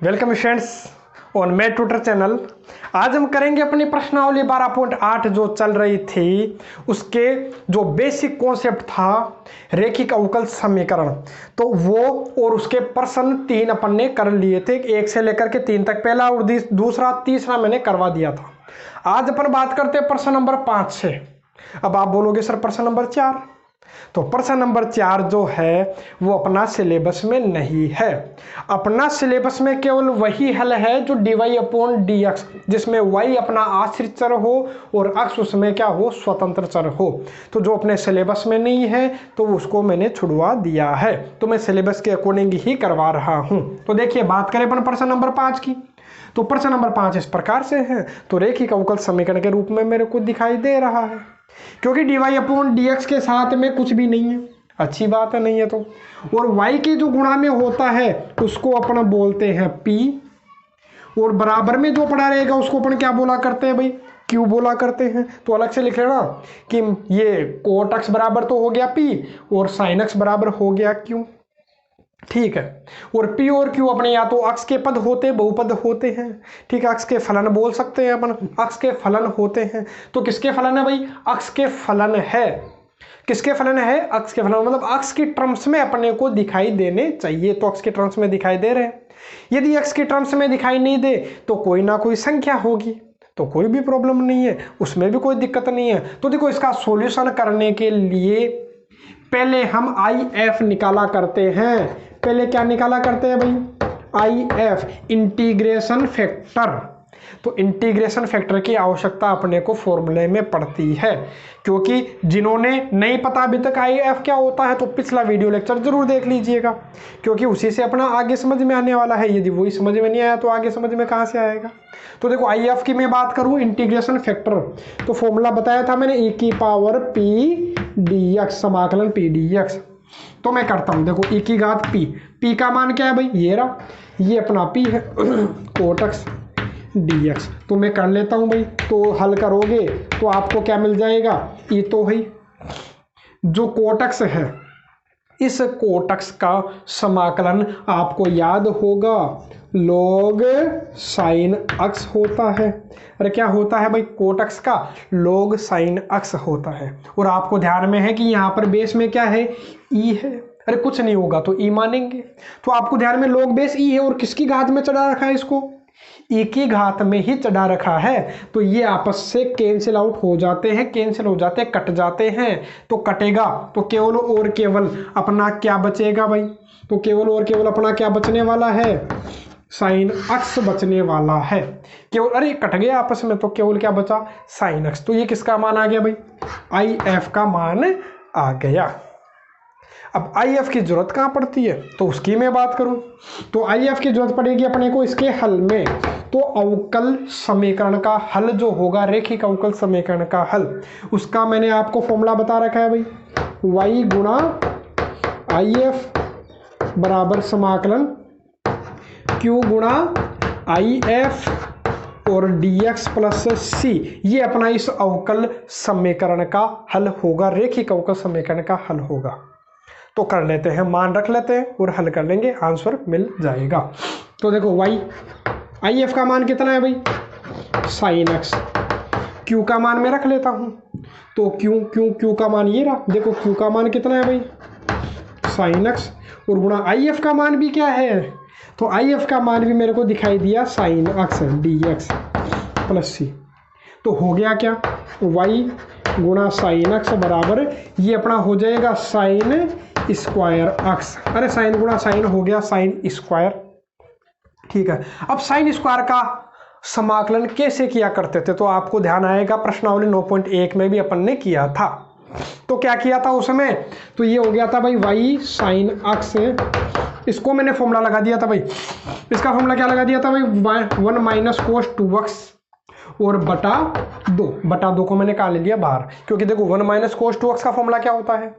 Welcome friends on मैं tutor channel. आज हम करेंगे अपनी प्रश्नावली 12.8 जो चल रही थी उसके जो बेसिक कॉन्सेप्ट था रेखिक अवकल समीकरण, तो वो और उसके प्रश्न 3 अपन ने कर लिए थे, 1 से लेकर के 3 तक, पहला और दूसरा तीसरा मैंने करवा दिया था। आज अपन बात करते हैं प्रश्न नंबर 5 से। अब आप बोलोगे सर प्रश्न नंबर 4, तो प्रश्न नंबर 4 जो है वो अपना सिलेबस में नहीं है। अपना सिलेबस में केवल वही हल है जो dy/dx, जिसमें y अपना आश्रित चर हो और x उसमें क्या हो, स्वतंत्र चर हो। तो जो अपने सिलेबस में नहीं है तो उसको मैंने छुड़वा दिया है, तो मैं सिलेबस के अकॉर्डिंग ही करवा रहा हूं। तो देखिए बात करें अपन प्रश्न नंबर 5 की, तो प्रश्न नंबर 5 इस प्रकार से है। तो रेखिक अवकल समीकरण के रूप में मेरे को दिखाई दे रहा है, क्योंकि dy/dx के साथ में कुछ भी नहीं है, अच्छी बात है, नहीं है तो। और y के जो गुणा में होता है उसको अपन बोलते हैं p, और बराबर में जो पड़ा रहेगा उसको अपन क्या बोला करते हैं भाई, q बोला करते हैं। तो अलग से लिख लेना कि ये cot x बराबर तो हो गया p और sin x बराबर हो गया q, ठीक है। और p और q अपने या तो अक्ष के पद होते बहुपद होते हैं, ठीक है, अक्ष के फलन बोल सकते हैं अपन, अक्ष के फलन होते हैं। तो किसके फलन है भाई, अक्ष के फलन है। किसके फलन है, अक्ष के फलन, मतलब अक्ष की टर्म्स में अपने को दिखाई देने चाहिए, तो अक्ष के टर्म्स में दिखाई दे रहे हैं। यदि अक्ष के टर्म्स में दिखाई नहीं दे तो कोई ना कोई संख्या होगी, तो कोई भी प्रॉब्लम नहीं है, उसमें भी कोई दिक्कत नहीं है। तो देखो इसका सॉल्यूशन करने के लिए पहले हम IF निकाला करते हैं। पहले क्या निकाला करते हैं भाई, IF, इंटीग्रेशन फैक्टर। तो इंटीग्रेशन फैक्टर की आवश्यकता अपने को फॉर्मूले में पड़ती है, क्योंकि जिन्होंने नहीं पता अभी तक IF क्या होता है तो पिछला वीडियो लेक्चर जरूर देख लीजिएगा, क्योंकि उसी से अपना आगे समझ में आने वाला है। यदि वही समझ में नहीं आया तो आगे समझ में कहाँ से आएगा। तो देखो IF की मैं बात करूं, इंटीग्रेशन फैक्टर, तो फॉर्मूला बताया था मैंने, e⁻p⁴dx, समाकलन p dx। तो मैं करता हूं, देखो e⁻p का मान क्या है भाई, ये रहा, ये अपना p है, cot x dx। तो मैं कर लेता हूं भाई, तो हल करोगे तो आपको क्या मिल जाएगा, ये तो है जो cot x है, इस cot x का समाकलन आपको याद होगा log sin x होता है। अरे क्या होता है भाई, cot x का log sin x होता है। और आपको ध्यान में है कि यहाँ पर बेस में क्या है, e है। अरे कुछ नहीं होगा तो e मानेंगे, तो आपको ध्यान में log बेस e है, और किसकी घात में चढ़ा रखा है इसको, e की घात में ही चढ़ा रखा है। तो ये आपस से कैंसिल आउट हो जाते हैं, कैंसिल हो जाते हैं, कट जाते हैं। तो कटेगा तो केवल और केवल अपना क्या बचेगा भाई, तो केवल और केवल अपना क्या बचने वाला है, sin x बचने वाला है केवल। अरे कट गया आपस में, तो केवल क्या बचा, sin x। तो ये किसका मान आ गया भाई, IF का मान आ गया। अब IF की जरूरत कहाँ पड़ती है, तो उसकी मैं बात करूं, तो IF की जरूरत पड़ेगी अपने को इसके हल में। तो अवकल समीकरण का हल जो होगा, रेखिक अवकल समीकरण का हल, उसका मैंने आपको फॉर्मूला बता रखा है भाई, y गुणा IF बराबर समाकलन q गुणा IF और dx प्लस c। ये अपना इस अवकल समीकरण का हल होगा, रेखिक अवकल समीकरण का हल होगा। तो कर लेते हैं, मान रख लेते हैं और हल कर लेंगे, आंसर मिल जाएगा। तो देखो IF का मान कितना है भाई, sin x। q का मान मैं रख लेता हूं, तो q का मान ये रहा, देखो q का मान कितना है भाई, sin x, और गुणा IF का मान भी क्या है, तो IF का मान भी मेरे को दिखाई दिया sin x dx plus c। तो हो गया क्या, y गुणा sin x बराबर ये अपना हो जाएगा sin स्क्वायर x। अरे साइन गुणा साइन हो गया sin स्क्वायर, ठीक है। अब sin स्क्वायर का समाकलन कैसे किया करते थे, तो आपको ध्यान आएगा प्रश्नावली 9.1 में भी अपन ने किया था। तो क्या किया था उसमें, तो ये हो गया था भाई y sin x, इसको मैंने फॉर्मूला लगा दिया था भाई, इसका फॉर्मूला क्या लगा दिया था भाई, 1 - cos 2x और बटा दो को मैंने कहा ले लिया बाहर, क्योंकि देखो 1 - cos 2x का फॉर्मूला क्या होता है,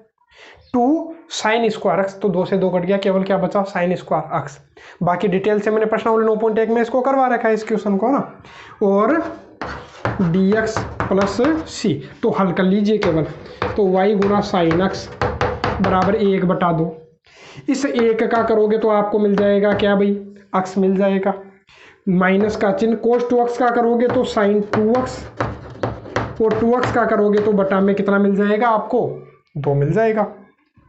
2 sin स्क्वायर x। तो 2 से 2 कट गया, केवल क्या बचा, sin स्क्वायर x। बाकी डिटेल से मैंने प्रश्नावली 9.1 में इसको करवा रखा है इस क्वेश्चन को ना। और dx प्लस c, तो हल कर लीजिए केवल, तो y गुणा sin x बराबर 1/2। इस एक का करोगे तो आपको मिल जाएगा क्या भाई, अक्स मिल जाएगा। माइनस का चिन्ह कोस 2x का करोगे तो साइन 2x, और 2x का करोगे तो बटा में कितना मिल जाएगा आपको, 2 मिल जाएगा।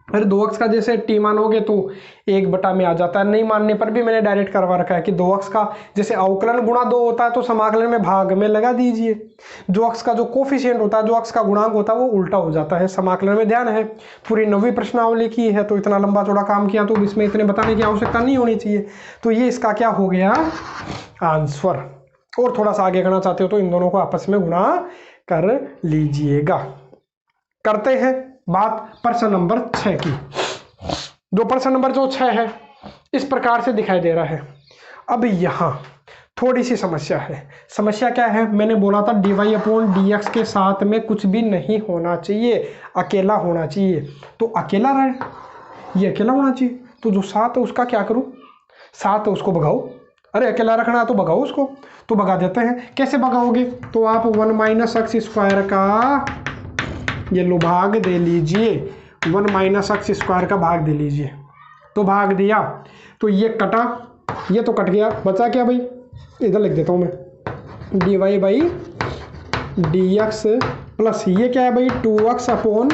अरे 2x का जैसे t मानोगे तो 1 बटा में आ जाता है, नहीं मानने पर भी मैंने डायरेक्ट करवा रखा है कि 2x का जैसे अवकलन गुणा 2 होता है तो समाकलन में भाग में लगा दीजिए। जो x का जो कोफिशिएंट होता है, जो x का गुणांक होता है वो उल्टा हो जाता है समाकलन में। ध्यान है, पूरी 9वीं प्रश्नावली की है तो इतना लंबा चौड़ा काम किया तो इसमें इतने बताने की आवश्यकता नहीं होनी चाहिए। तो ये इसका क्या हो गया आंसर। और थोड़ा सा आगे करना चाहते हो तो इन दोनों को आपस में गुणा कर लीजिएगा। करते हैं बात प्रश्न नंबर 6 की। जो प्रश्न नंबर जो 6 है इस प्रकार से दिखाई दे रहा है। अब यहाँ थोड़ी सी समस्या है। समस्या क्या है, मैंने बोला था dy/dx के साथ में कुछ भी नहीं होना चाहिए, अकेला होना चाहिए। तो अकेला रहे, ये अकेला होना चाहिए। तो जो 7 है उसका क्या करूँ, 7 है उसको भगाओ। अरे अकेला रखना है तो भगाओ उसको, तो भगा देते हैं। कैसे भगाओगे, तो आप 1 - x² का ये लो भाग दे लीजिए, 1 - x² का भाग दे लीजिए। तो भाग दिया तो ये कटा, ये तो कट गया, बचा क्या भाई, इधर लिख देता हूँ मैं, dy/dx प्लस ये क्या है भाई 2x अपॉन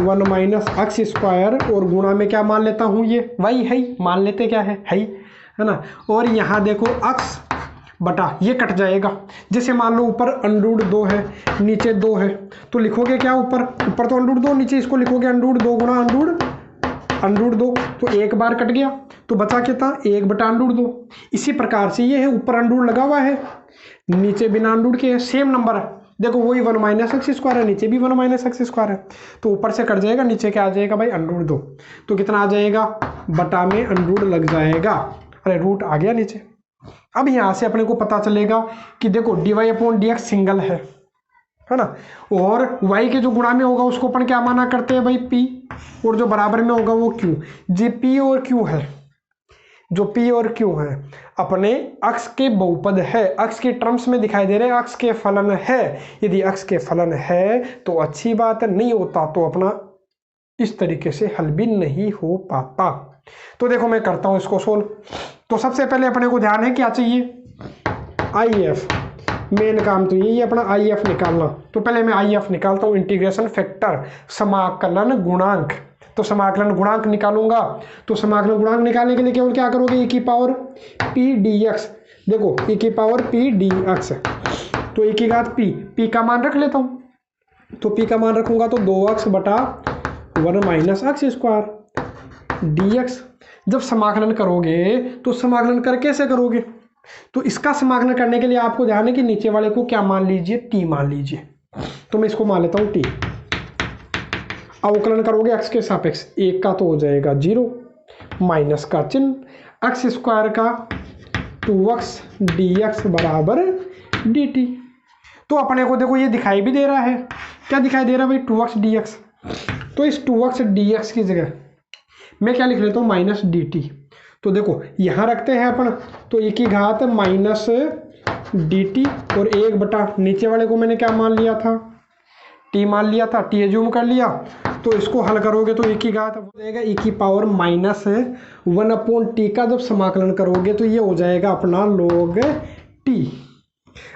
1 - x², और गुणा में क्या मान लेता हूँ, ये y है, मान लेते क्या है ना। और यहाँ देखो x बटा ये कट जाएगा। जैसे मान लो ऊपर √2 है, नीचे 2 है, तो लिखोगे क्या, ऊपर तो √2, नीचे इसको लिखोगे √2 गुणा √2, तो एक बार कट गया तो बचा कितना, 1 बटा √2। इसी प्रकार से ये है, ऊपर √ लगा हुआ है, नीचे बिना √ के है, सेम नंबर है। देखो वही 1 - x² है, नीचे भी 1 - x² है, तो ऊपर से कट जाएगा, नीचे क्या आ जाएगा भाई √2, तो कितना आ जाएगा, बटा में √ लग जाएगा। अरे रूट आ गया नीचे। अब यहाँ से अपने को पता चलेगा कि देखो dy/dx सिंगल है ना, और y के जो गुणा में होगा उसको अपन क्या माना करते हैं भाई p, और जो बराबर में होगा वो q। जी p और q है, जो p और q है अपने अक्ष के बहुपद है, अक्ष के टर्म्स में दिखाई दे रहे हैं, अक्ष के फलन है। यदि अक्ष के फलन है तो अच्छी बात है, नहीं होता तो अपना इस तरीके से हल भी नहीं हो पाता। तो देखो मैं करता हूं इसको सोल्व। तो सबसे पहले अपने को ध्यान है क्या चाहिए, IF, मेन काम तो यही है अपना IF निकालना। तो पहले मैं IF निकालता हूँ, इंटीग्रेशन फैक्टर, समाकलन गुणांक। तो समाकलन गुणांक निकालूंगा, तो समाकलन गुणांक निकालने के लिए केवल क्या करोगे, e⁻p⁴dx। देखो e⁻p⁴dx, तो e⁻p का मान रख लेता हूँ, तो p का मान रखूंगा तो 2x बटा 1 - x² dx। जब समाकलन करोगे तो समाकलन कर कैसे करोगे, तो इसका समाकलन करने के लिए आपको ध्यान है कि नीचे वाले को क्या मान लीजिए, t मान लीजिए। तो मैं इसको मान लेता हूँ t। अवकलन करोगे x के सापेक्ष, 1 का तो हो जाएगा 0, माइनस का चिन्ह, x² का 2x dx बराबर dt। तो अपने को देखो ये दिखाई भी दे रहा है, क्या दिखाई दे रहा है भाई 2x dx। तो इस 2x dx की जगह मैं क्या लिख लेता हूँ -dt। तो देखो यहाँ रखते हैं अपन, तो e की घात -dt, और 1 बटा नीचे वाले को मैंने क्या मान लिया था, t मान लिया था, t एज्यूम कर लिया। तो इसको हल करोगे तो e की घात हो जाएगा e⁻−1/t का जब समाकलन करोगे तो ये हो जाएगा अपना log t।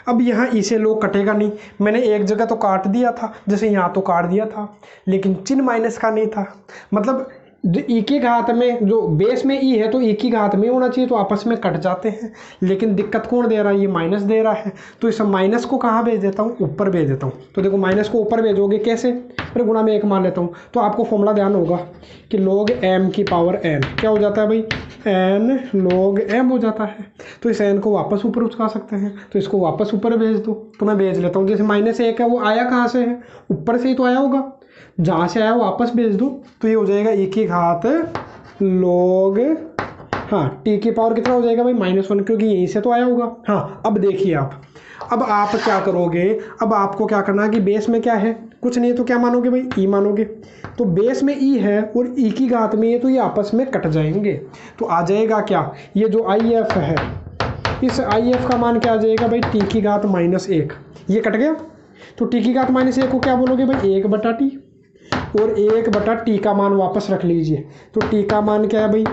अब यहाँ इसे लोग कटेगा नहीं, मैंने एक जगह तो काट दिया था, जैसे यहाँ तो काट दिया था, लेकिन चिन्ह माइनस का नहीं था। मतलब जो ई की घात में जो बेस में ई है तो ई की घात में होना चाहिए, तो आपस में कट जाते हैं। लेकिन दिक्कत कौन दे रहा है, ये माइनस दे रहा है, तो इस माइनस को कहाँ भेज देता हूँ, ऊपर भेज देता हूँ। तो देखो माइनस को ऊपर भेजोगे कैसे, फिर गुणा में 1 मान लेता हूँ। तो आपको फॉर्मूला ध्यान होगा कि log m की पावर n क्या हो जाता है भाई, n log m हो जाता है। तो इस n को वापस ऊपर उठा सकते हैं, तो इसको वापस ऊपर भेज दो। तो मैं भेज लेता हूँ, जैसे -1 है वो आया कहाँ से है, ऊपर से ही तो आया होगा, जहाँ से आया वापस भेज दो। तो ये हो जाएगा e की घात log, हाँ t की पावर कितना हो जाएगा भाई -1, क्योंकि यहीं से तो आया होगा। हाँ अब देखिए अब आप क्या करोगे, अब आपको क्या करना है कि बेस में क्या है, कुछ नहीं है, तो क्या मानोगे भाई e मानोगे। तो बेस में e है और e की घात में ये, तो ये आपस में कट जाएंगे। तो आ जाएगा क्या, ये जो IF है, इस IF का मान क्या आ जाएगा भाई t की घात -1, ये कट गया। तो t की घात -1 को क्या बोलोगे भाई 1 बटा t, और 1/t का मान वापस रख लीजिए। तो t का मान क्या है भाई,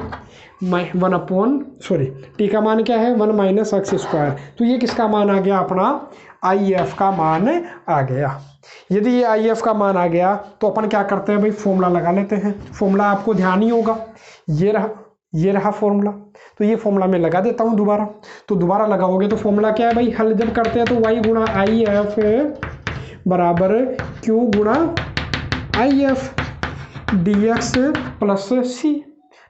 टी का मान क्या है 1 - x स्क्वायर। तो ये किसका मान आ गया, अपना IF का मान आ गया। यदि ये IF का मान आ गया तो अपन क्या करते हैं भाई, फॉर्मूला लगा लेते हैं। फॉर्मूला आपको ध्यान ही होगा, ये रहा फॉर्मूला। तो ये फॉर्मूला मैं लगा देता हूँ दोबारा। तो दोबारा लगाओगे तो फॉर्मूला क्या है भाई, हल जब करते हैं तो y गुणा IF बराबर Q गुणा IF dx प्लस c।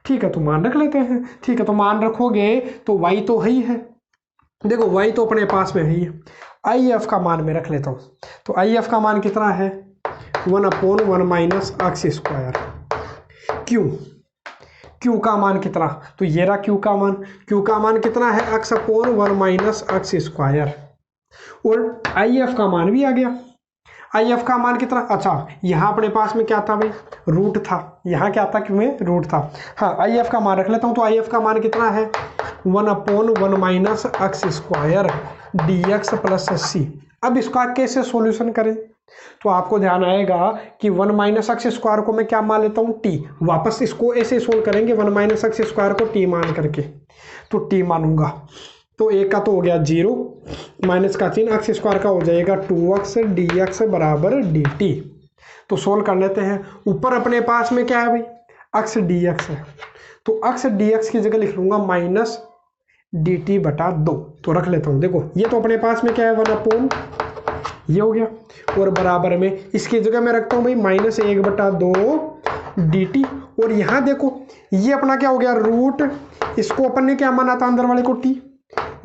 ठीक है, तो मान रख लेते हैं। ठीक है, तो मान रखोगे तो y तो है ही है, देखो y तो अपने पास में है ही। IF का मान मैं रख लेता हूँ। तो IF का मान कितना है 1/1 - x स्क्वायर। Q का मान कितना, तो ये रहा Q का मान। Q का मान कितना है x/1 - x स्क्वायर। और IF का मान भी आ गया। IF का मान कितना, अच्छा यहाँ अपने पास में क्या था भाई, रूट था। यहाँ क्या था, क्यों में रूट था। हाँ, IF का मान रख लेता हूँ। तो IF का मान कितना है 1/1 - x square dx plus c। अब इसका कैसे सॉल्यूशन करें, तो आपको ध्यान आएगा कि 1 - x स्क्वायर को मैं क्या मान लेता हूँ t। वापस इसको ऐसे सोल्व करेंगे 1 - x स्क्वायर को t मान करके। तो t मानूंगा तो एक का तो हो गया 0 माइनस का चिन्ह, x स्क्वायर का हो जाएगा 2x dx बराबर dt। तो सोल्व कर लेते हैं। ऊपर अपने पास में क्या है भाई, x dx है। तो x dx की जगह लिख लूंगा माइनस dt/2। तो रख लेता हूँ। देखो ये तो अपने पास में क्या है 1/, ये हो गया, और बराबर में इसकी जगह मैं रखता हूँ भाई -1/2 dt। और यहाँ देखो ये अपना क्या हो गया रूट, इसको अपन ने क्या माना था, अंदर वाले को t,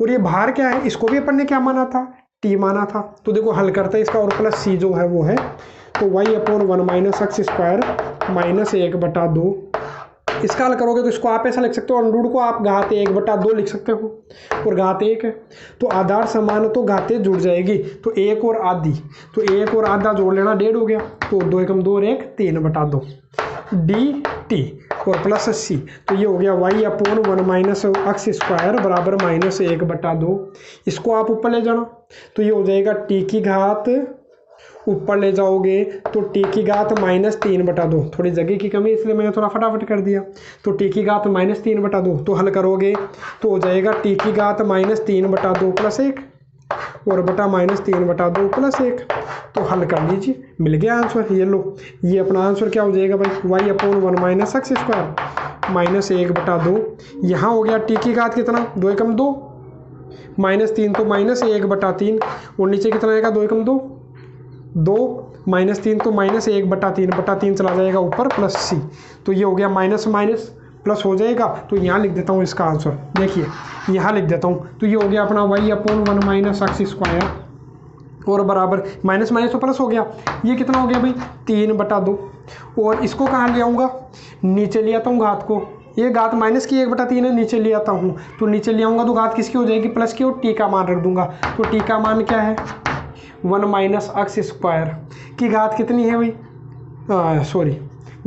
और ये बाहर क्या है, इसको भी अपन ने क्या माना था, t माना था। तो देखो हल करते हैं इसका, और प्लस c जो है वो है तो y/1 - x स्क्वायर -1/2। इसका हल करोगे तो इसको आप ऐसा लिख सकते हो, अंडूड को आप घात 1/2 लिख सकते हो, और घात 1 है तो आधार समान तो घातें जुड़ जाएगी। तो 1 और आधी, तो 1 और आधा जोड़ लेना 1.5 हो गया। तो 2 × 2 और 1 3/2 dt और प्लस c। तो ये हो गया y/1 - x स्क्वायर बराबर -1/2। इसको आप ऊपर ले जाना तो ये हो जाएगा t की घात, ऊपर ले जाओगे तो t की घात -3/2। थोड़ी जगह की कमी इसलिए मैंने थोड़ा फटाफट कर दिया। तो t की घात -3/2। तो हल करोगे तो हो जाएगा t की घात -3/2 प्लस 1 और बटा -3/2 प्लस 1। तो हल कर लीजिए, मिल गया आंसर। ये लो, ये अपना आंसर क्या हो जाएगा भाई y/1 - x स्क्वायर -1/2। यहाँ हो गया t की घात कितना 2 × 2 -3 तो -1/3, और नीचे कितना आएगा 2 × 2 2 -3 तो -1/3 चला जाएगा ऊपर प्लस c। तो ये हो गया माइनस माइनस प्लस हो जाएगा। तो यहाँ लिख देता हूँ इसका आंसर, देखिए यहाँ लिख देता हूँ। तो ये हो गया अपना y/1 - x स्क्वायर और बराबर माइनस माइनस तो प्लस हो गया। ये कितना हो गया भाई 3/2। और इसको कहाँ ले आऊँगा, नीचे ले आता हूँ घात को। ये घात माइनस की 1/3 है, नीचे ले आता हूँ। तो नीचे ले आऊँगा तो घात किसकी हो जाएगी, प्लस की, और t का मान रख दूंगा। तो t का मान क्या है 1 - x स्क्वायर की घात कितनी है भाई,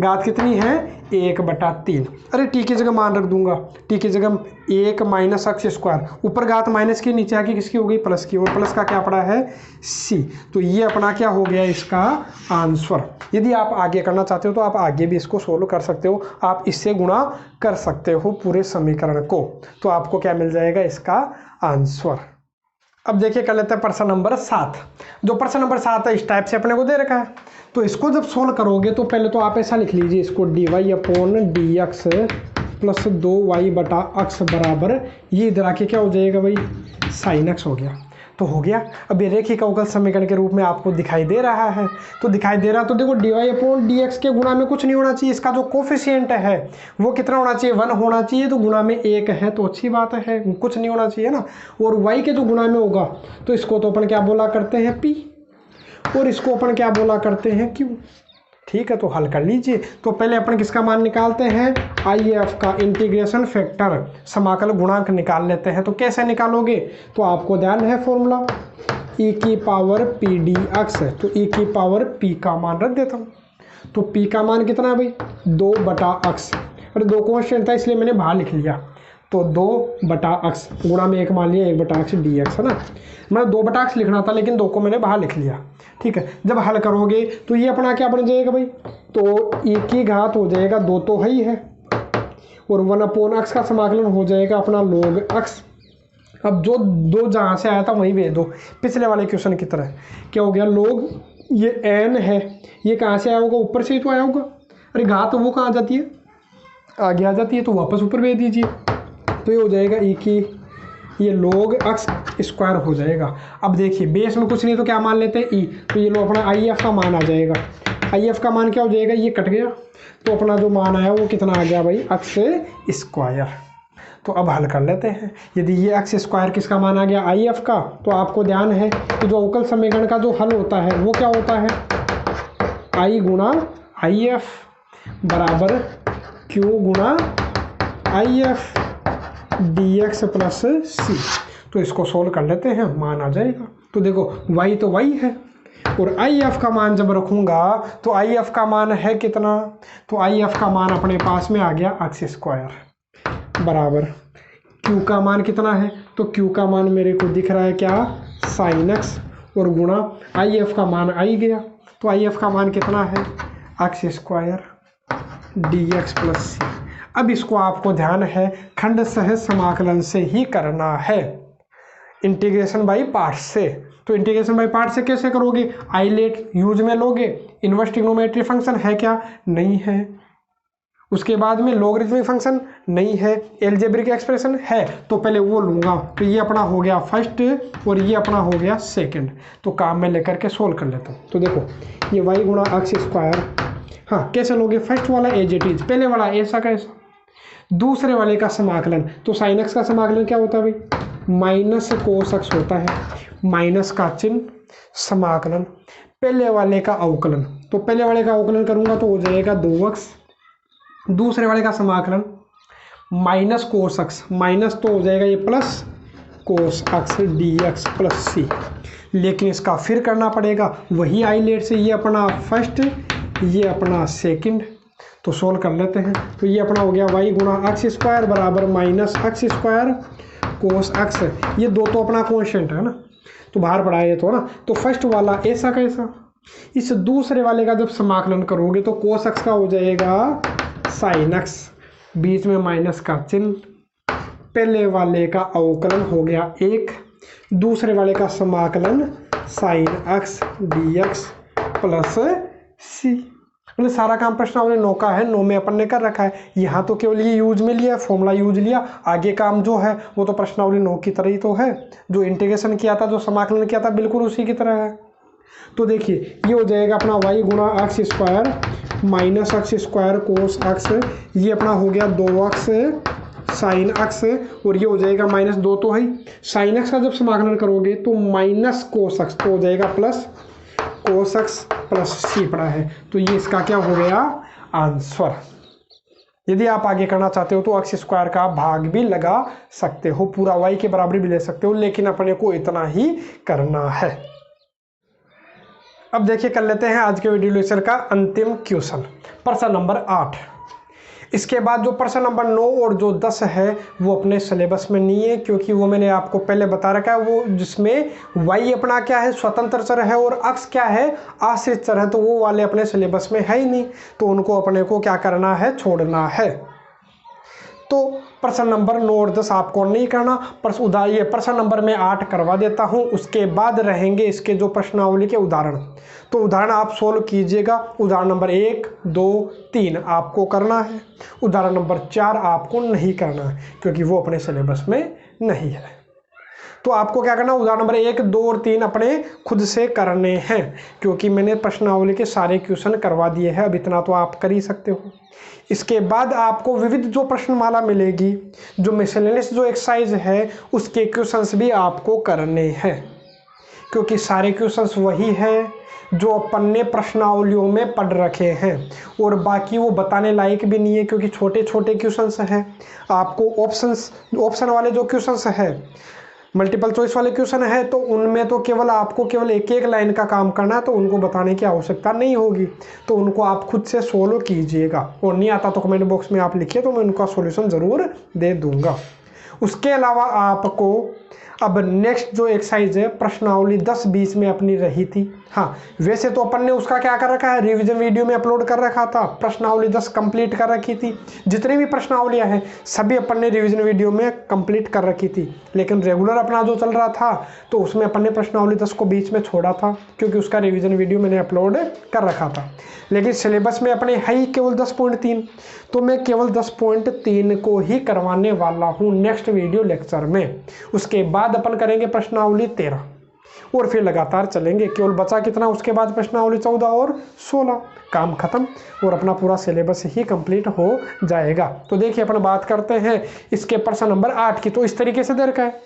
घात कितनी है 1/3। अरे t की जगह मान रख दूंगा, t की जगह 1 - x स्क्वायर, ऊपर घात माइनस की, नीचे आके किसकी हो गई प्लस की, और प्लस का क्या पड़ा है c। तो ये अपना क्या हो गया इसका आंसर। यदि आप आगे करना चाहते हो तो आप आगे भी इसको सोल्व कर सकते हो, आप इससे गुणा कर सकते हो पूरे समीकरण को। तो आपको क्या मिल जाएगा इसका आंसर। अब देखिए कर लेते हैं प्रश्न नंबर 7। जो प्रश्न नंबर 7 है इस टाइप से अपने को दे रखा है। तो इसको जब सोल्व करोगे तो पहले तो आप ऐसा लिख लीजिए इसको dy/dx प्लस 2y/x बराबर, ये इधर आके क्या हो जाएगा भाई sin x हो गया। तो हो गया। अब ये रेखिक अवकल समीकरण के रूप में आपको दिखाई दे रहा है। तो दिखाई दे रहा, तो देखो dy/dx के गुणा में कुछ नहीं होना चाहिए, इसका जो कोफिशिएंट है वो कितना होना चाहिए 1 होना चाहिए। तो गुणा में 1 है तो अच्छी बात है, कुछ नहीं होना चाहिए ना। और y के जो गुणा में होगा तो इसको तो अपन क्या बोला करते हैं p, और इसको अपन क्या बोला करते हैं q। ठीक है, तो हल कर लीजिए। तो पहले अपन किसका मान निकालते हैं, IF का इंटीग्रेशन फैक्टर समाकल गुणांक निकाल लेते हैं। तो कैसे निकालोगे, तो आपको ध्यान है फॉर्मूला e की पावर p dx है। तो e की पावर p का मान रख देता हूँ। तो p का मान कितना है भाई 2/x, अरे 2 कांस्टेंट था इसलिए मैंने बाहर लिख लिया। तो 2/x गुणा में 1 मान लिया 1/x dx है ना। मैं 2/x लिखना था लेकिन 2 को मैंने बाहर लिख लिया, ठीक है। जब हल करोगे तो ये अपना क्या बन जाएगा भाई, तो e की घात हो जाएगा 2 तो है ही है, और 1/x का समाकलन हो जाएगा अपना log x। अब जो 2 जहाँ से आया था वहीं भेज दो, पिछले वाले क्वेश्चन की तरह। क्या हो गया, log ये n है, ये कहाँ से आया होगा, ऊपर से ही तो आया होगा। अरे घात वो कहाँ जाती है, आगे आ जाती है, तो वापस ऊपर भेज दीजिए। तो ये हो जाएगा e की ये log x स्क्वायर हो जाएगा। अब देखिए बेस में कुछ नहीं तो क्या मान लेते हैं e, तो ये लो अपना IF का मान आ जाएगा। IF का मान क्या हो जाएगा, ये कट गया, तो अपना जो मान आया वो कितना आ गया भाई, x स्क्वायर। तो अब हल कर लेते हैं। यदि ये x स्क्वायर किसका मान आ गया, IF का, तो आपको ध्यान है कि जो अवकल समीकरण का जो हल होता है वो क्या होता है, I गुणा IF बराबर Q गुणा IF dx प्लस c। तो इसको सोल्व कर लेते हैं, मान आ जाएगा। तो देखो y तो y है, और IF का मान जब रखूंगा तो IF का मान है कितना, तो IF का मान अपने पास में आ गया x स्क्वायर बराबर Q का मान कितना है, तो Q का मान मेरे को दिख रहा है क्या, sin x, और गुणा IF का मान आई गया, तो IF का मान कितना है, x square dx plus c। अब इसको आपको ध्यान है खंड सहज समाकलन से ही करना है, इंटीग्रेशन बाय पार्ट से। तो इंटीग्रेशन बाय पार्ट से कैसे करोगे, आइलेट यूज में लोगे, इनवर्स ट्रिग्नोमेट्री फंक्शन है क्या, नहीं है, उसके बाद में लॉगरिथमिक फंक्शन नहीं है, एलजेब्रिक एक्सप्रेशन है, तो पहले वो लूंगा। तो ये अपना हो गया फर्स्ट और ये अपना हो गया सेकंड। तो काम में लेकर के सोल्व कर लेता हूँ। तो देखो ये y गुणा x स्क्वायर, हाँ कैसे लोगे, फर्स्ट वाला एज इट इज, पहले वाला ऐसा कैसा, दूसरे वाले का समाकलन, तो साइन एक्स का समाकलन क्या होता है भाई, माइनस कोस एक्स होता है, माइनस का चिन्ह समाकलन, पहले वाले का अवकलन, तो पहले वाले का अवकलन करूंगा तो हो जाएगा 2x, दूसरे वाले का समाकलन माइनस कोस एक्स, माइनस तो हो जाएगा ये plus cos x dx plus c। लेकिन इसका फिर करना पड़ेगा वही आइलेट से, ये अपना फर्स्ट ये अपना सेकंड। तो सोल्व कर लेते हैं। तो ये अपना हो गया y गुणा x स्क्वायर बराबर माइनस x स्क्वायर कोस x, ये दो तो अपना कॉन्स्टेंट है ना, तो बाहर पड़ा ये तो ना। तो फर्स्ट वाला ऐसा कैसा, इस दूसरे वाले का जब समाकलन करोगे तो कोस x का हो जाएगा साइन x, बीच में माइनस का चिन्ह, पहले वाले का अवकलन हो गया 1, दूसरे वाले का समाकलन sine x dx plus c। मतलब सारा काम प्रश्नावली 9 का है, 9 में अपन ने कर रखा है। यहाँ तो केवल ये यूज में लिया, फॉर्मूला यूज लिया, आगे काम जो है वो तो प्रश्नावली 9 की तरह ही तो है, जो इंटीग्रेशन किया था, जो समाकलन किया था, बिल्कुल उसी की तरह है। तो देखिए ये हो जाएगा अपना y गुणा x square minus x square cos x, ये अपना हो गया 2x साइन एक्स, और ये हो जाएगा माइनस 2 तो है, साइन एक्स का जब समाकलन करोगे तो माइनस कोस एक्स, तो हो जाएगा प्लस कोस एक्स प्लस सी पड़ा है। तो ये इसका क्या हो गया आंसर। यदि आप आगे करना चाहते हो तो एक्स स्क्वायर का भाग भी लगा सकते हो, पूरा y के बराबर भी ले सकते हो, लेकिन अपने को इतना ही करना है। अब देखिए कर लेते हैं आज के वीडियो लेक्चर का अंतिम क्वेश्चन, प्रश्न नंबर 8। इसके बाद जो प्रश्न नंबर 9 और जो 10 है वो अपने सिलेबस में नहीं है, क्योंकि वो मैंने आपको पहले बता रखा है, वो जिसमें y अपना क्या है स्वतंत्र चर है और x क्या है आश्रित चर है, तो वो वाले अपने सिलेबस में है ही नहीं, तो उनको अपने को क्या करना है, छोड़ना है। तो प्रश्न नंबर 9 और 10 आपको नहीं करना, ये प्रश्न नंबर में 8 करवा देता हूं, उसके बाद रहेंगे इसके जो प्रश्नावली के उदाहरण। तो उदाहरण आप सोल्व कीजिएगा, उदाहरण नंबर 1, 2, 3 आपको करना है, उदाहरण नंबर 4 आपको नहीं करना है, क्योंकि वो अपने सिलेबस में नहीं है। तो आपको क्या करना, उदाहरण नंबर 1, 2 और 3 अपने खुद से करने हैं, क्योंकि मैंने प्रश्नावली के सारे क्वेश्चन करवा दिए हैं, अब इतना तो आप कर ही सकते हो। इसके बाद आपको विविध जो प्रश्नमाला मिलेगी, जो मिसलेनियस जो एक्सरसाइज है उसके क्वेश्चंस भी आपको करने हैं, क्योंकि सारे क्वेश्चंस वही है जो अपन ने प्रश्नावलियों में पढ़ रखे हैं, और बाकी वो बताने लायक भी नहीं है, क्योंकि छोटे छोटे क्वेश्चंस हैं। आपको ऑप्शन वाले जो क्वेश्चंस है, मल्टीपल चॉइस वाले क्वेश्चन है, तो उनमें तो केवल आपको केवल एक एक लाइन का काम करना है, तो उनको बताने की आवश्यकता नहीं होगी, तो उनको आप खुद से सोल्व कीजिएगा, और नहीं आता तो कमेंट बॉक्स में आप लिखिए, तो मैं उनका सॉल्यूशन ज़रूर दे दूंगा। उसके अलावा आपको अब नेक्स्ट जो एक्सरसाइज है प्रश्नावली 10-20 में अपनी रही थी। हाँ, वैसे तो अपन ने उसका क्या कर रखा है, रिवीजन वीडियो में अपलोड कर रखा था, प्रश्नावली 10 कंप्लीट कर रखी थी। जितनी भी प्रश्नावलियां हैं सभी अपन ने रिवीजन वीडियो में कंप्लीट कर रखी थी, लेकिन रेगुलर अपना जो चल रहा था तो उसमें अपन ने प्रश्नावली 10 को बीच में छोड़ा था, क्योंकि उसका रिवीजन वीडियो मैंने अपलोड कर रखा था। लेकिन सिलेबस में अपने है ही केवल 10.3, तो मैं केवल 10.3 को ही करवाने वाला हूँ नेक्स्ट वीडियो लेक्चर में। उसके बाद अपन करेंगे प्रश्नावली 13 और फिर लगातार चलेंगे। केवल बचा कितना, उसके बाद प्रश्नावली 14 और 16, काम खत्म और अपना पूरा सिलेबस ही कंप्लीट हो जाएगा। तो देखिए अपन बात करते हैं इसके प्रश्न नंबर 8 की। तो इस तरीके से दे रखा है,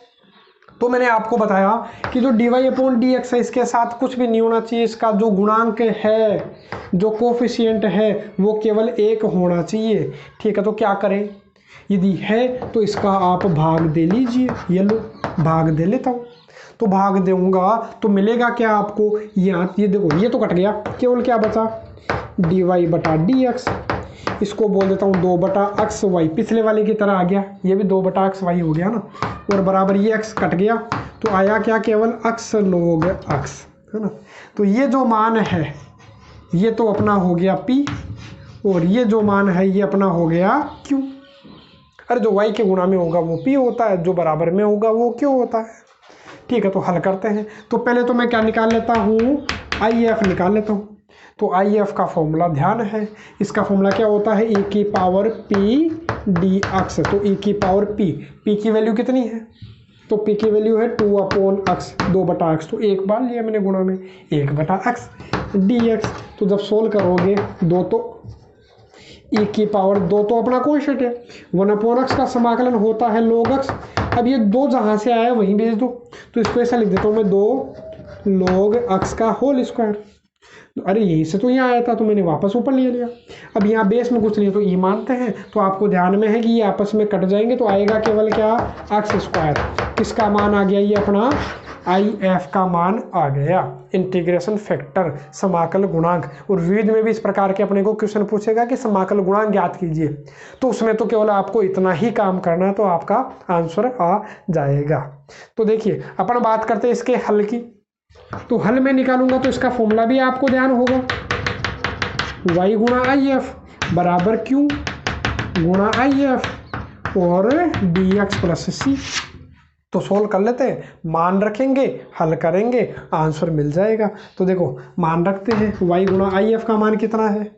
तो मैंने आपको बताया कि जो dy/dx है इसके साथ कुछ भी नहीं होना चाहिए, इसका जो गुणांक है, जो कोफिशिएंट है वो केवल 1 होना चाहिए। ठीक है, तो क्या करें, यदि है तो इसका आप भाग दे लीजिए। ये लो भाग दे लेता हूँ, तो भाग दूंगा तो मिलेगा क्या आपको, यहाँ ये देखो ये तो कट गया, केवल क्या बचा dy/dx। इसको बोल देता हूँ 2/xy, पिछले वाले की तरह आ गया, ये भी 2/xy हो गया ना, और बराबर ये x कट गया तो आया क्या, केवल x log x, है ना। तो ये जो मान है ये तो अपना हो गया p, और ये जो मान है ये अपना हो गया q। अरे जो y के गुणा में होगा वो p होता है, जो बराबर में होगा वो q होता है। ठीक है, तो हल करते हैं। तो पहले तो मैं क्या निकाल लेता हूँ, IF निकाल लेता हूँ। तो IF का फॉर्मूला ध्यान है, इसका फॉर्मूला क्या होता है, e की पावर p dx। तो e की पावर p की वैल्यू कितनी है, तो p की वैल्यू है 2/x, 2/x। तो एक बार लिया मैंने गुणा में 1/x dx। तो जब सोल्व करोगे 2 तो e की पावर 2 तो अपना कॉन्स्टेंट है, 1/x का समाकलन होता है log x। अब ये 2 जहाँ से आया वहीं भेज दो, तो इसको ऐसा लिख देता हूँ मैं 2 log x का होल स्क्वायर। अरे यहीं से तो यहाँ आया था तो मैंने वापस ऊपर ले लिया। अब यहाँ बेस में कुछ नहीं तो ये मानते हैं, तो आपको ध्यान में है कि ये आपस में कट जाएंगे, तो आएगा केवल क्या, x स्क्वायर। किसका मान आ गया, ये अपना IF का मान आ गया, इंटीग्रेशन फैक्टर, समाकल गुणांक। और विविध में भी इस प्रकार के अपने को क्वेश्चन पूछेगा कि समाकल गुणांक ज्ञात कीजिए, तो उसमें तो केवल आपको इतना ही काम करना है तो आपका आंसर आ जाएगा। तो देखिए अपन बात करते हैं इसके हल की। तो हल में निकालूंगा तो इसका फॉर्मूला भी आपको ध्यान होगा, y गुणा IF बराबर q गुणा IF और dx प्लस c। तो सोल्व कर लेते हैं, मान रखेंगे, हल करेंगे, आंसर मिल जाएगा। तो देखो मान रखते हैं, y गुणा IF का मान कितना है,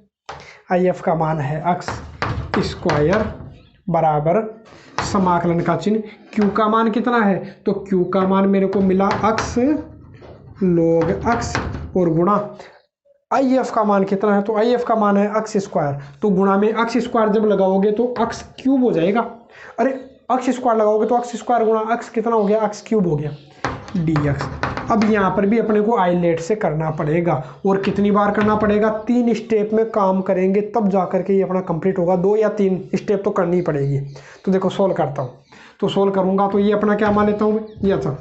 IF का मान है x स्क्वायर बराबर समाकलन का चिन्ह, q का मान कितना है, तो q का मान मेरे को मिला x log x और गुणा IF का मान कितना है, तो IF का मान है x स्क्वायर। तो गुणा में x स्क्वायर जब लगाओगे तो x क्यूब हो जाएगा। अरे x स्क्वायर लगाओगे तो x स्क्वायर गुणा x कितना हो गया, x क्यूब हो गया dx। अब यहाँ पर भी अपने को आइलेट से करना पड़ेगा, और कितनी बार करना पड़ेगा, 3 स्टेप में काम करेंगे तब जा करके ये अपना कंप्लीट होगा। 2 या 3 स्टेप तो करनी पड़ेगी। तो देखो सोल्व करता हूँ, तो सोल्व करूँगा तो ये अपना क्या मान लेता हूँ, ये अच्छा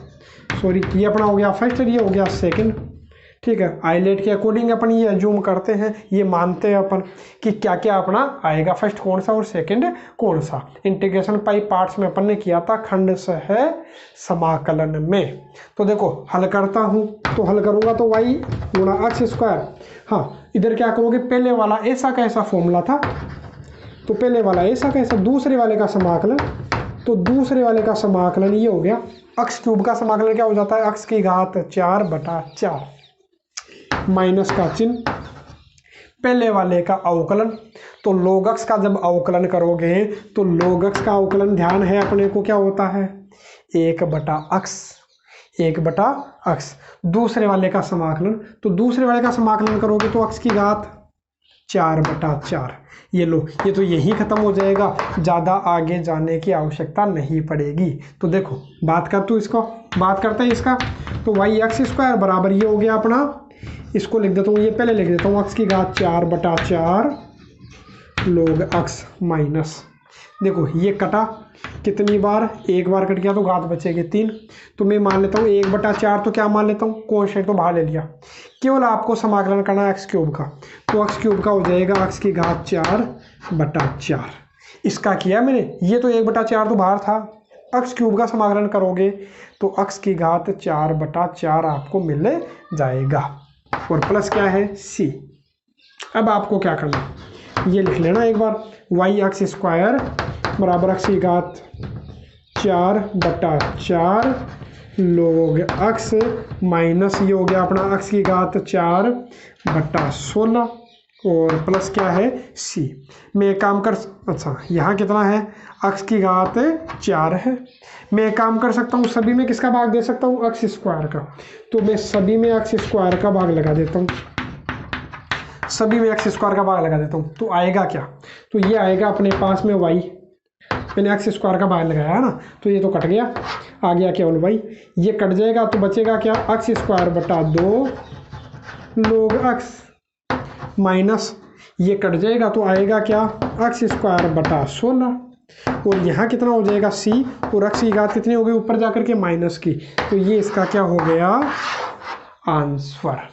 सॉरी ये अपना हो गया फर्स्ट, ये हो गया सेकंड। ठीक है, आइलेट के अकॉर्डिंग अपन ये अज्यूम करते हैं, ये मानते हैं अपन कि क्या क्या अपना आएगा, फर्स्ट कौन सा और सेकंड कौन सा। इंटीग्रेशन पाई पार्ट्स में अपन ने किया था खंड सह समाकलन में। तो देखो हल करता हूँ, तो हल करूँगा तो y गुणा x स्क्वायर। हाँ इधर क्या करोगे, पहले वाला ऐसा कैसा फॉर्मूला था, तो पहले वाला ऐसा कैसा, दूसरे वाले का समाकलन, तो दूसरे वाले का समाकलन ये हो गया, x क्यूब का समाकलन क्या हो जाता है, x की घात 4/4 माइनस का चिन्ह, पहले वाले का अवकलन। तो log x का जब अवकलन करोगे तो log x का अवकलन ध्यान है अपने को क्या होता है, 1/x। दूसरे वाले का समाकलन, तो दूसरे वाले का समाकलन करोगे तो x की घात 4/4। ये लो, ये तो यही खत्म हो जाएगा, ज़्यादा आगे जाने की आवश्यकता नहीं पड़ेगी। तो देखो बात कर तू इसको, बात करते हैं इसका, तो y स्क्वायर बराबर ये हो गया अपना, इसको लिख देता हूँ, ये पहले लिख देता हूँ x की घात 4/4 log x माइनस, देखो ये कटा कितनी बार, एक बार कट गया तो घात बचेगी 3। तो मैं मान लेता हूँ 1/4, तो क्या मान लेता हूँ, कॉन्स्टेंट तो बाहर ले लिया, केवल आपको समाकलन करना है x क्यूब का, तो x क्यूब का हो जाएगा x की घात 4/4। इसका किया मैंने, ये तो 1/4 तो बाहर था, x क्यूब का समाकलन करोगे तो x की घात 4/4 आपको मिल जाएगा, और प्लस क्या है c। अब आपको क्या करना है, ये लिख लेना एक बार, y² बराबर x की घात 4/4 log x माइनस ये हो गया अपना x की घात 4/16 और प्लस क्या है c। मैं एक काम कर, अच्छा यहाँ कितना है, x की घात 4 है। मैं एक काम कर सकता हूँ, सभी में किसका भाग दे सकता हूँ, x² का। तो मैं सभी में x² का भाग लगा देता हूँ, सभी में x² का भाग लगा देता हूँ। तो आएगा क्या, तो ये आएगा अपने पास में y, मैंने x² का भाग लगाया है ना, तो ये तो कट गया, आ गया केवल y। ये कट जाएगा तो बचेगा क्या, x²/2 log x माइनस ये कट जाएगा तो आएगा क्या, x²/16 और यहाँ कितना हो जाएगा c, और x की घात कितनी होगी ऊपर जाकर के माइनस की, तो ये इसका क्या हो गया आंसर।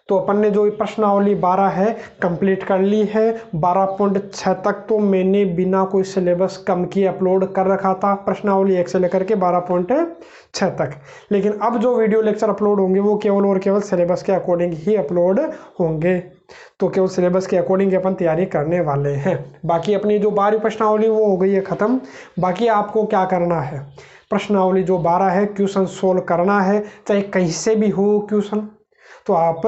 तो अपन ने जो प्रश्नावली 12 है कंप्लीट कर ली है। 12.6 तक तो मैंने बिना कोई सिलेबस कम किए अपलोड कर रखा था, प्रश्नावली 1 से लेकर के 12.6 तक। लेकिन अब जो वीडियो लेक्चर अपलोड होंगे वो केवल और केवल सिलेबस के अकॉर्डिंग ही अपलोड होंगे। तो केवल सिलेबस के अकॉर्डिंग अपन तैयारी करने वाले हैं। बाकी अपनी जो 12वीं प्रश्नावली वो हो गई है ख़त्म। बाकी आपको क्या करना है, प्रश्नावली जो 12 है क्वेश्चन सोल्व करना है, चाहे कहीं से भी हो क्वेश्चन तो आप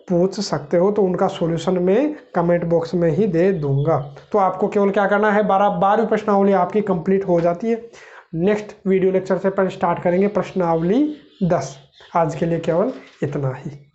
पूछ सकते हो, तो उनका सॉल्यूशन मैं कमेंट बॉक्स में ही दे दूंगा। तो आपको केवल क्या करना है, 12वीं प्रश्नावली आपकी कंप्लीट हो जाती है। नेक्स्ट वीडियो लेक्चर से अपन स्टार्ट करेंगे प्रश्नावली 10। आज के लिए केवल इतना ही।